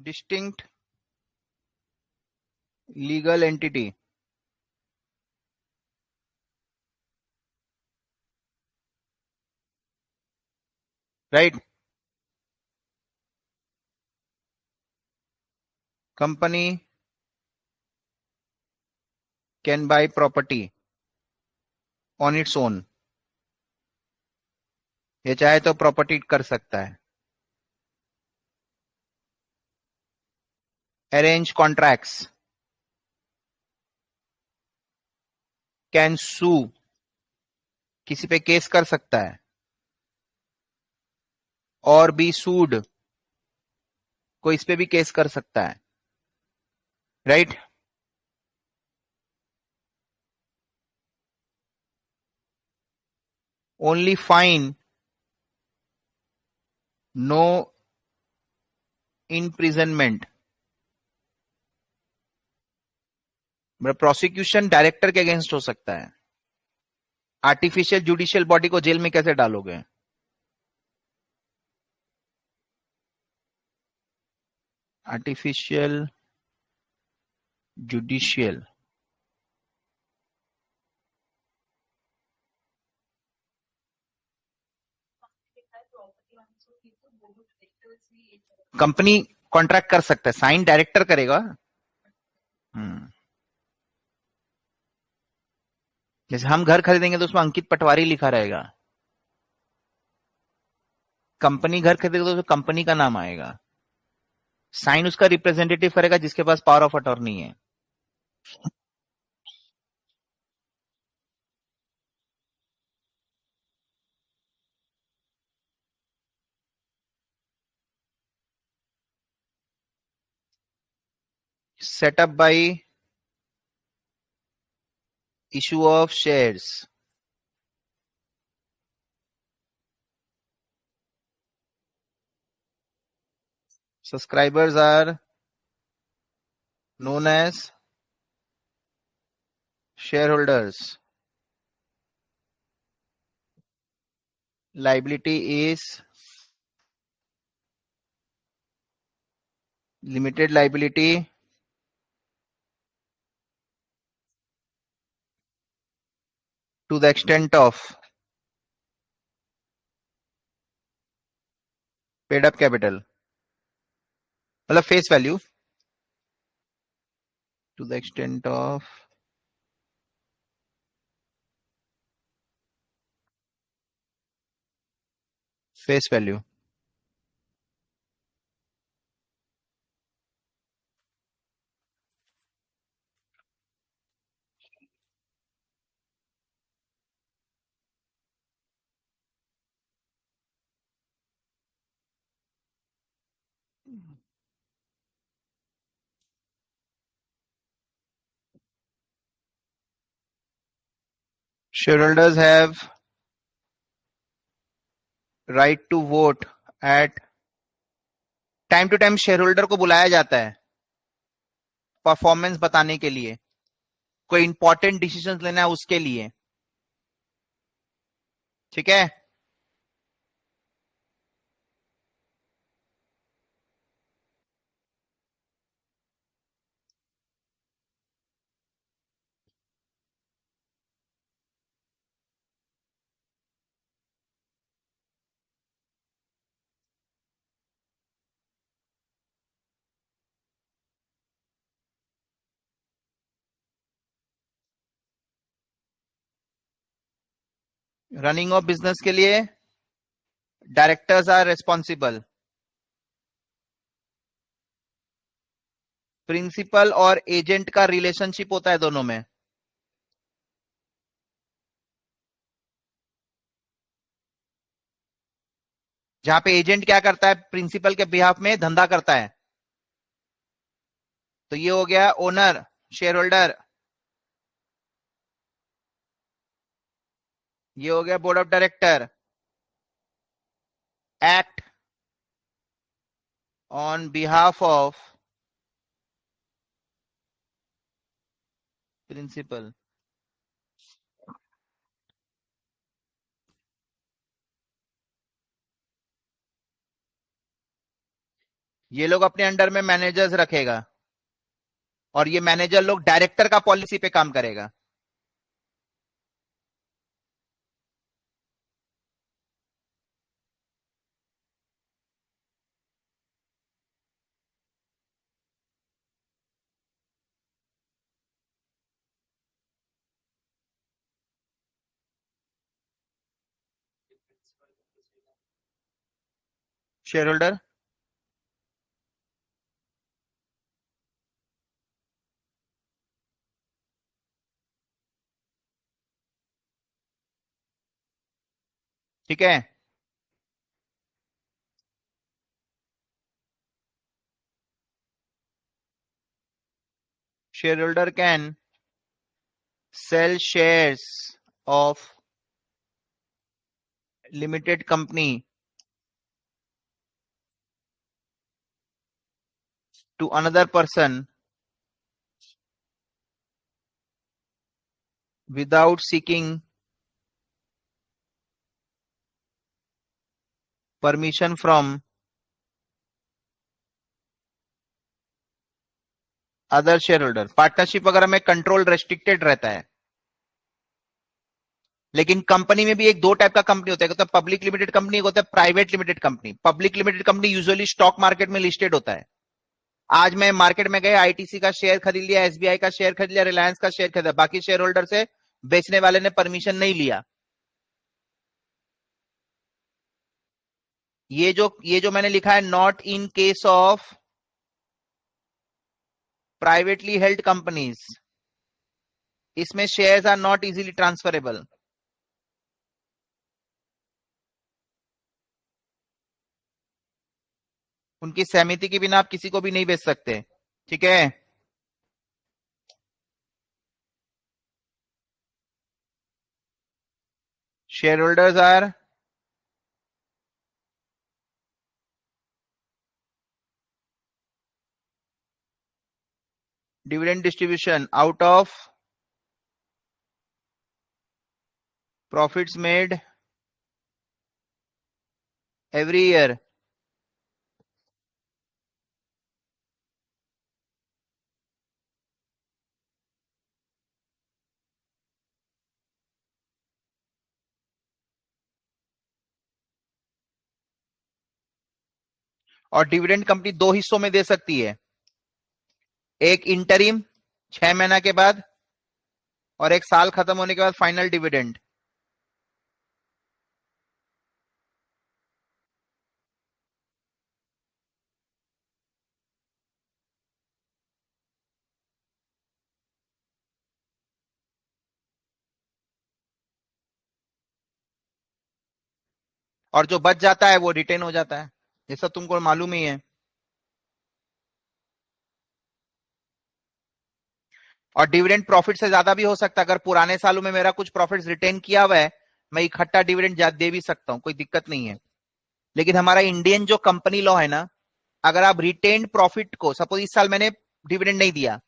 distinct legal entity. Right? Company can buy property on its own. ये चाहे तो property कर सकता है. Arrange contracts. Can sue. किसी पे केस कर सकता है. और be sued. कोई इस पे भी केस कर सकता है. Right? Only fine, no imprisonment. Prosecution director के अगेंस्ट हो सकता है. आर्टिफिशियल जुडिशियल बॉडी को जेल में कैसे डालोगे? आर्टिफिशियल जुडिशियल कंपनी कॉन्ट्रैक्ट कर सकता है. साइन डायरेक्टर करेगा. जैसे हम घर खरीदेंगे तो उसमें अंकित पटवारी लिखा रहेगा. कंपनी घर खरीदेगा तो उसमें कंपनी का नाम आएगा. साइन उसका रिप्रेजेंटेटिव करेगा जिसके पास पावर ऑफ अटॉर्नी है. Setup bye issue of shares. Subscribers are known as shareholders. Liability is limited liability to the extent of paid up capital. मतलब face value to the extent of face value. Shareholders have right to vote at time to time. Shareholder को बुलाया जाता है performance बताने के लिए, कोई important decision लेना है उसके लिए. ठीक है? रनिंग ऑफ बिजनेस के लिए डायरेक्टर्स आर रेस्पॉन्सिबल. प्रिंसिपल और एजेंट का रिलेशनशिप होता है दोनों में. जहां पे एजेंट क्या करता है, प्रिंसिपल के बिहाफ में धंधा करता है. तो ये हो गया ओनर, शेयर होल्डर. ये हो गया board of director. Act on behalf of principal. ये लोग अपने अंडर में मैनेजर्स रखेगा और ये मैनेजर लोग डायरेक्टर का पॉलिसी पे काम करेगा। Share holder. ठीक है। Share holder can sell shares of limited company to another person without seeking permission from other share holder. Partnership वगैरह में कंट्रोल रेस्ट्रिक्टेड रहता है, लेकिन कंपनी में भी एक दो टाइप का कंपनी होता है, एक होता है पब्लिक लिमिटेड कंपनी, एक होता है private limited company. Public limited company usually stock market में लिस्टेड होता है। आज मैं मार्केट में गए, आईटीसी का शेयर खरीद लिया, एसबीआई का शेयर खरीद लिया, रिलायंस का शेयर खरीदा, बाकी शेयर होल्डर से बेचने वाले ने परमिशन नहीं लिया। ये जो मैंने लिखा है, not in case of privately held companies, इसमें shares are not easily transferable. उनकी सहमति के बिना आप किसी को भी नहीं बेच सकते। ठीक है। Share holders are dividend distribution out of profits made every year और डिविडेंड कंपनी दो हिस्सों में दे सकती है, एक इंटरिम 6 महीना के बाद और एक साल खत्म होने के बाद फाइनल डिविडेंड। और जो बच जाता है वो रिटेन हो जाता है, ये सब तुमको मालूम ही है। और डिविडेंड प्रॉफिट से ज्यादा भी हो सकता है, अगर पुराने सालों में मेरा कुछ प्रॉफिट रिटेन किया हुआ है, मैं इकट्ठा डिविडेंड दे भी सकता हूं, कोई दिक्कत नहीं है। लेकिन हमारा इंडियन जो कंपनी लॉ है ना, अगर आप रिटेन्ड प्रॉफिट को, सपोज इस साल मैंने डिविडेंड नहीं दिया,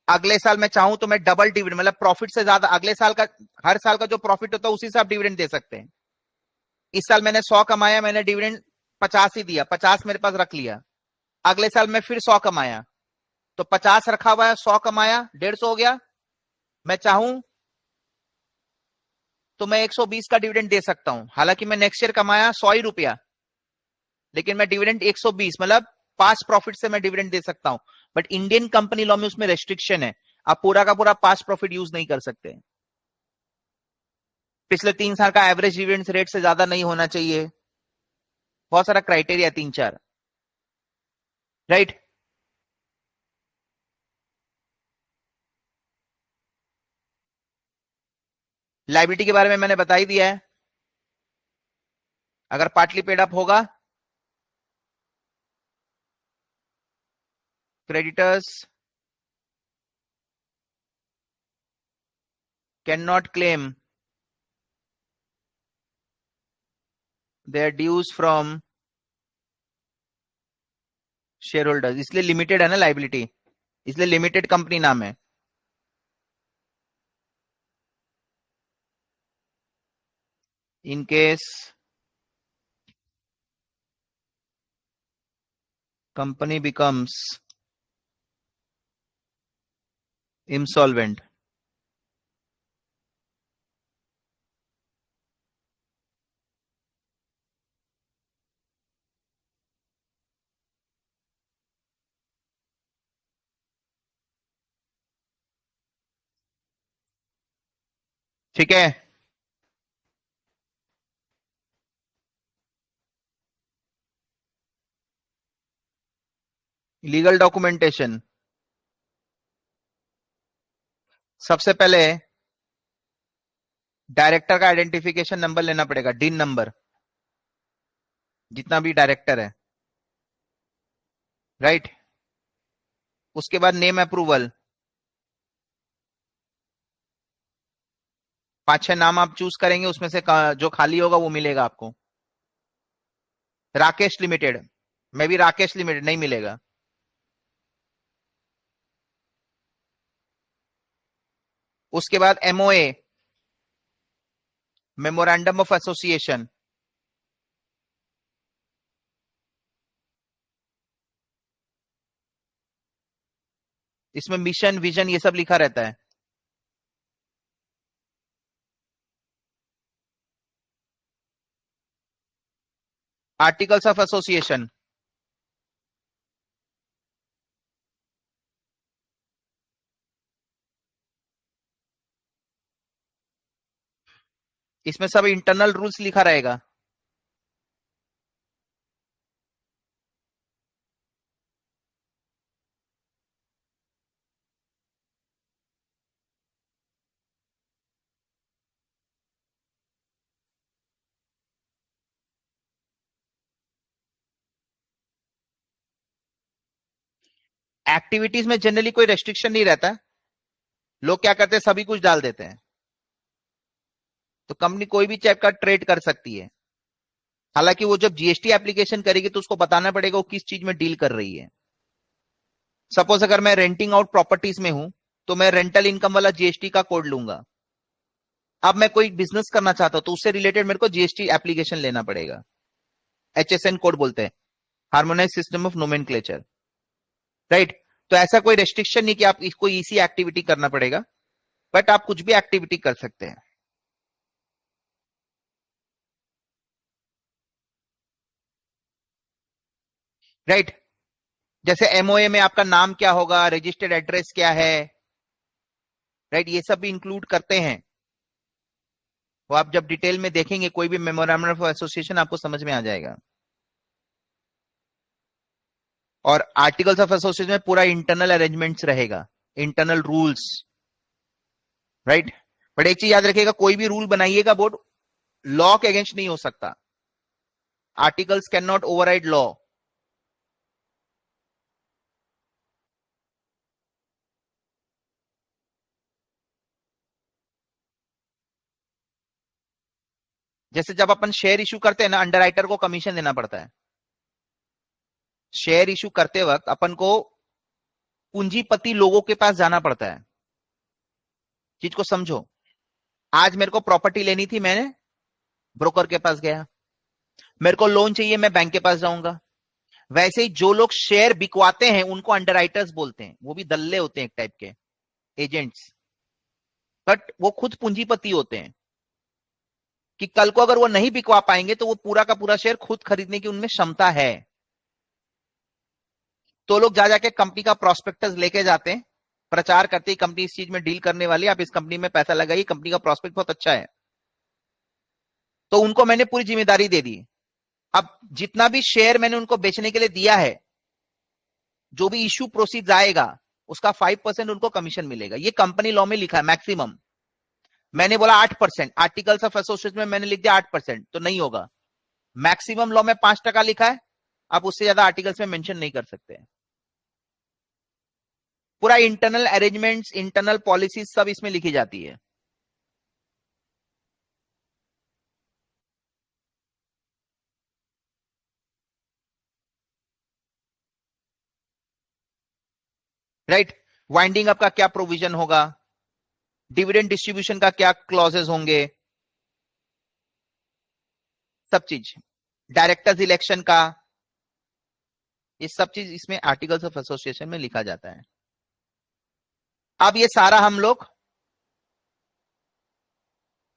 अगले साल मैं चाहूं तो मैं डबल डिविडेंड, मतलब प्रॉफिट से ज्यादा अगले साल का, हर साल का जो प्रॉफिट होता है उसी से आप डिविडेंड दे सकते हैं। इस साल मैंने 100 कमाया, मैंने डिविडेंड 50 ही दिया, 50 मेरे पास रख लिया। अगले साल मैं फिर 100 कमाया, तो 50 रखा हुआ है, 100 कमाया, 150 हो गया। मैं चाहूं तो मैं 120 का डिविडेंड दे सकता हूं, हालांकि मैं नेक्स्ट ईयर कमाया 100 ही रुपया, लेकिन मैं डिविडेंड 120, मतलब पास प्रॉफिट से मैं डिविडेंड दे सकता हूं। बट इंडियन कंपनी लॉ में उसमें रेस्ट्रिक्शन है, आप पूरा का पूरा पास प्रॉफिट यूज नहीं कर सकते। पिछले 3 साल का एवरेज डिविडेंड रेट से ज्यादा नहीं होना चाहिए, बहुत सारा क्राइटेरिया, 3 4। राइट। लाइबिलिटी के बारे में मैंने बता ही दिया है, अगर पार्टली पेड अप होगा, creditors can not claim their dues from share holders, इसलिए लिमिटेड है ना लाइबिलिटी, इसलिए लिमिटेड कंपनी नाम है। In case company becomes insolvent. ठीक है, लीगल डॉक्यूमेंटेशन। सबसे पहले डायरेक्टर का आइडेंटिफिकेशन नंबर लेना पड़ेगा, डिन नंबर, जितना भी डायरेक्टर है, राइट। उसके बाद नेम अप्रूवल, 5-6 नाम आप चूज करेंगे, उसमें से जो खाली होगा वो मिलेगा आपको। राकेश लिमिटेड, मैं भी राकेश लिमिटेड नहीं मिलेगा। उसके बाद एमओए, मेमोरेंडम ऑफ एसोसिएशन, इसमें मिशन विजन ये सब लिखा रहता है। आर्टिकल्स ऑफ एसोसिएशन, इसमें सब इंटरनल रूल्स लिखा रहेगा। एक्टिविटीज में जनरली कोई रेस्ट्रिक्शन नहीं रहता, लोग क्या करते हैं सभी कुछ डाल देते हैं, तो कंपनी कोई भी चेक का ट्रेड कर सकती है। हालांकि वो जब जीएसटी एप्लीकेशन करेगी तो उसको बताना पड़ेगा वो किस चीज में डील कर रही है। सपोज अगर मैं रेंटिंग आउट प्रॉपर्टीज में हूं तो मैं रेंटल इनकम वाला जीएसटी का कोड लूंगा। अब मैं कोई बिजनेस करना चाहता हूं तो उससे रिलेटेड मेरे को जीएसटी एप्लीकेशन लेना पड़ेगा, एचएसएन कोड बोलते हैं, harmonise system of nomenclature, right. तो ऐसा कोई रेस्ट्रिक्शन नहीं कि आप इसको इसी एक्टिविटी करना पड़ेगा, बट आप कुछ भी एक्टिविटी कर सकते हैं, राइट। जैसे एमओए में आपका नाम क्या होगा, रजिस्टर्ड एड्रेस क्या है, राइट, ये सब भी इंक्लूड करते हैं। वो आप जब डिटेल में देखेंगे कोई भी मेमोरेंडम ऑफ एसोसिएशन आपको समझ में आ जाएगा। और आर्टिकल्स ऑफ एसोसिएशन में पूरा इंटरनल अरेंजमेंट्स रहेगा, इंटरनल रूल्स, राइट। बट एक चीज याद रखिएगा, कोई भी रूल बनाइएगा बोर्ड, लॉ के अगेंस्ट नहीं हो सकता। Articles can not override law. जैसे जब अपन शेयर इशू करते हैं ना, अंडरराइटर को कमीशन देना पड़ता है। शेयर इशू करते वक्त अपन को पूंजीपति लोगों के पास जाना पड़ता है। चीज को समझो, आज मेरे को प्रॉपर्टी लेनी थी, मैंने ब्रोकर के पास गया। मेरे को लोन चाहिए, मैं बैंक के पास जाऊंगा। वैसे ही जो लोग शेयर बिकवाते हैं उनको अंडरराइटर्स बोलते हैं, वो भी दल्ले होते हैं एक टाइप के एजेंट्स, बट वो खुद पूंजीपति होते हैं कि कल को अगर वो नहीं बिकवा पाएंगे तो वो पूरा का पूरा शेयर खुद खरीदने की उनमें क्षमता है। तो लोग जा जाके कंपनी का प्रोस्पेक्टस लेके जाते हैं, प्रचार करते हैं कंपनी इस चीज में डील करने वाली, आप इस कंपनी में पैसा लगाइए, कंपनी का प्रोस्पेक्ट बहुत अच्छा है। तो उनको मैंने पूरी जिम्मेदारी दे दी। अब जितना भी शेयर मैंने उनको बेचने के लिए दिया है, जो भी इश्यू प्रोसीड आएगा उसका 5% उनको कमीशन मिलेगा। ये कंपनी लॉ में लिखा है मैक्सिमम। मैंने बोला 8%, आर्टिकल्स ऑफ एसोसिएशन में मैंने लिख दिया 8%, तो नहीं होगा। मैक्सिमम लॉ में 5% लिखा है, आप उससे ज्यादा आर्टिकल्स में मेंशन नहीं कर सकते। पूरा इंटरनल अरेंजमेंट्स, इंटरनल पॉलिसीज सब इसमें लिखी जाती है, राइट। वाइंडिंग अप का क्या प्रोविजन होगा, डिविडेंड डिस्ट्रीब्यूशन का क्या क्लॉजेस होंगे, सब चीज, डायरेक्टर्स इलेक्शन का, ये सब चीज इसमें आर्टिकल्स ऑफ एसोसिएशन में लिखा जाता है। अब ये सारा हम लोग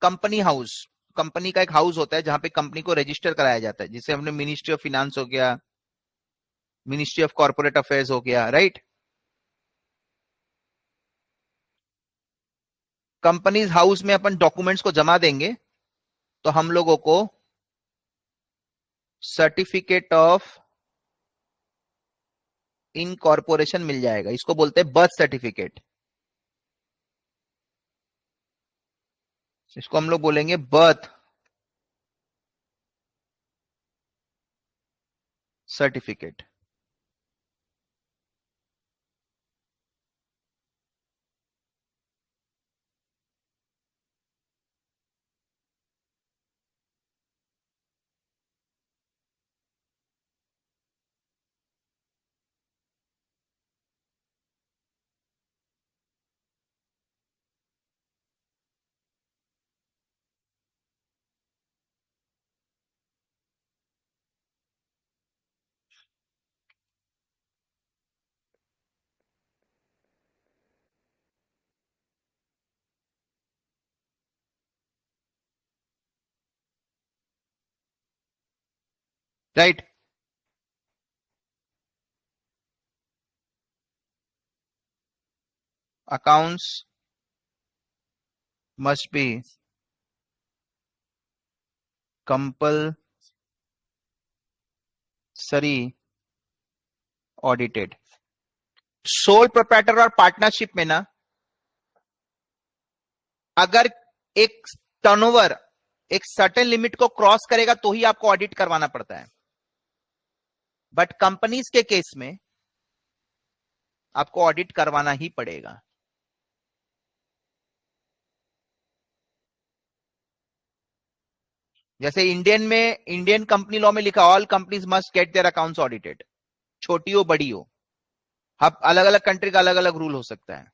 कंपनी हाउस, कंपनी का एक हाउस होता है जहां पे कंपनी को रजिस्टर कराया जाता है, जिसे हमने मिनिस्ट्री ऑफ फिनेंस हो गया, मिनिस्ट्री ऑफ कॉर्पोरेट अफेयर्स हो गया, राइट। कंपनीज हाउस में अपन डॉक्यूमेंट्स को जमा देंगे तो हम लोगों को सर्टिफिकेट ऑफ इनकॉर्पोरेशन मिल जाएगा। इसको बोलते हैं बर्थ सर्टिफिकेट। इसको हम लोग बोलेंगे birth certificate. Right. Accounts must be compulsory audited. Sole proprietor और पार्टनरशिप में ना, अगर एक टर्नओवर एक सर्टेन लिमिट को क्रॉस करेगा तो ही आपको ऑडिट करवाना पड़ता है, बट कंपनीज के केस में आपको ऑडिट करवाना ही पड़ेगा। जैसे इंडियन कंपनी लॉ में लिखा, all companies must get their accounts audited, छोटी हो बड़ी हो। अब अलग अलग कंट्री का अलग अलग रूल हो सकता है।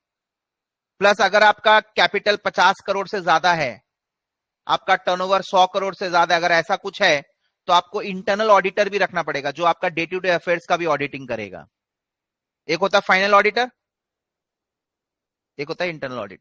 प्लस अगर आपका कैपिटल 50 करोड़ से ज्यादा है, आपका टर्नओवर 100 करोड़ से ज्यादा है, अगर ऐसा कुछ है तो आपको इंटरनल ऑडिटर भी रखना पड़ेगा जो आपका डे टू डे अफेयर्स का भी ऑडिटिंग करेगा। एक होता है फाइनल ऑडिटर, एक होता है इंटरनल ऑडिटर।